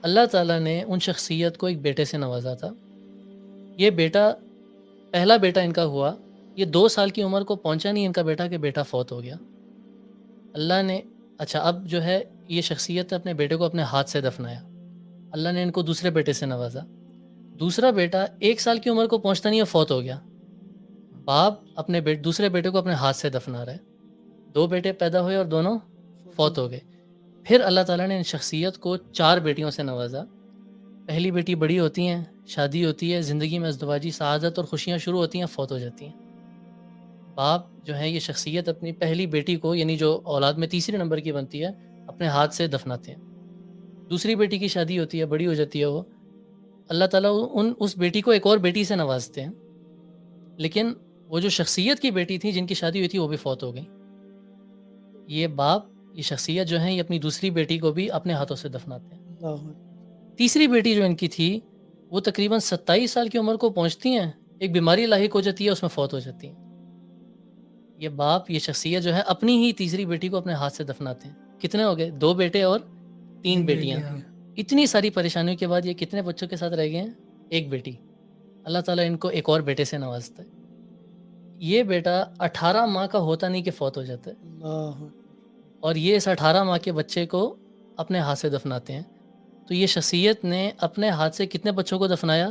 اللہ تعالیٰ نے ان شخصیت کو ایک بیٹے سے نوازا تھا. یہ بیٹا پہلا بیٹا ان کا ہوا، یہ 2 سال کی عمر کو پہنچا نہیں ان کا بیٹا کہ بیٹا فوت ہو گیا. اللہ نے اچھا اب جو ہے یہ شخصیت نے اپنے بیٹے کو اپنے ہاتھ سے دفنایا. اللہ نے ان کو دوسرے بیٹے سے نوازا. دوسرا بیٹا 1 سال کی عمر کو پہنچتا نہیں ہے فوت ہو گیا. باپ اپنے دوسرے بیٹے کو اپنے ہاتھ سے دفنا رہے. 2 بیٹے پیدا ہوئے اور دونوں فوت ہو گئے. پھر اللہ تعالیٰ نے ان شخصیت کو 4 بیٹیوں سے نوازا. پہلی بیٹی بڑی ہوتی ہیں، شادی ہوتی ہے، زندگی میں ازدواجی سعادت اور خوشیاں شروع ہوتی ہیں، فوت ہو جاتی ہیں. باپ جو ہے یہ شخصیت اپنی پہلی بیٹی کو، یعنی جو اولاد میں تیسرے نمبر کی بنتی ہے، اپنے ہاتھ سے دفناتے ہیں. دوسری بیٹی کی شادی ہوتی ہے، بڑی ہو جاتی ہے وہ. اللہ تعالیٰ اس بیٹی کو ایک اور بیٹی سے نوازتے ہیں، لیکن وہ جو شخصیت کی بیٹی تھی جن کی شادی ہوئی تھی وہ بھی فوت ہو گئی. یہ باپ یہ شخصیت جو ہیں یہ اپنی دوسری بیٹی کو بھی اپنے ہاتھوں سے دفناتے ہیں. اللہ تیسری بیٹی جو ان کی تھی وہ تقریباً 27 سال کی عمر کو پہنچتی ہیں، ایک بیماری لاحق ہو جاتی ہے، اس میں فوت ہو جاتی ہیں. یہ باپ یہ شخصیت جو ہے اپنی ہی تیسری بیٹی کو اپنے ہاتھ سے دفناتے ہیں. کتنے ہو گئے؟ 2 بیٹے اور 3 بیٹیاں. اتنی ساری پریشانیوں کے بعد یہ کتنے بچوں کے ساتھ رہ گئے ہیں؟ 1 بیٹی. اللہ تعالیٰ ان کو ایک اور بیٹے سے نوازتا ہے. یہ بیٹا 18 ماہ کا ہوتا نہیں کہ فوت ہو جاتا ہے، اللہ اور یہ اس 18 ماہ کے بچے کو اپنے ہاتھ سے دفناتے ہیں. تو یہ شخصیت نے اپنے ہاتھ سے کتنے بچوں کو دفنایا؟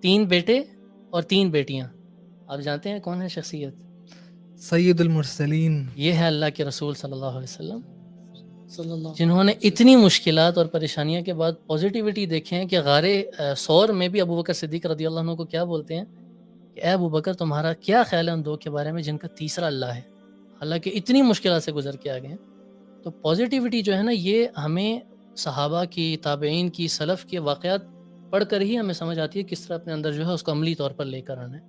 3 بیٹے اور 3 بیٹیاں. آپ جانتے ہیں کون ہے شخصیت؟ سید المرسلین. یہ ہے اللہ کے رسول صلی اللہ علیہ وسلم، صلی اللہ جنہوں نے اتنی مشکلات اور پریشانیوں کے بعد پازیٹیوٹی دیکھیں کہ غار ثور میں بھی ابو بکر صدیق رضی اللہ عنہ کو کیا بولتے ہیں کہ اے ابو بکر تمہارا کیا خیال ہے ان 2 کے بارے میں جن کا تیسرا اللہ ہے، حالانکہ اتنی مشکلات سے گزر کے آ گئے ہیں. تو پازیٹیوٹی جو ہے نا یہ ہمیں صحابہ کی، تابعین کی، سلف کے واقعات پڑھ کر ہی ہمیں سمجھ آتی ہے کس طرح اپنے اندر جو ہے اس کو عملی طور پر لے کر آنا ہے.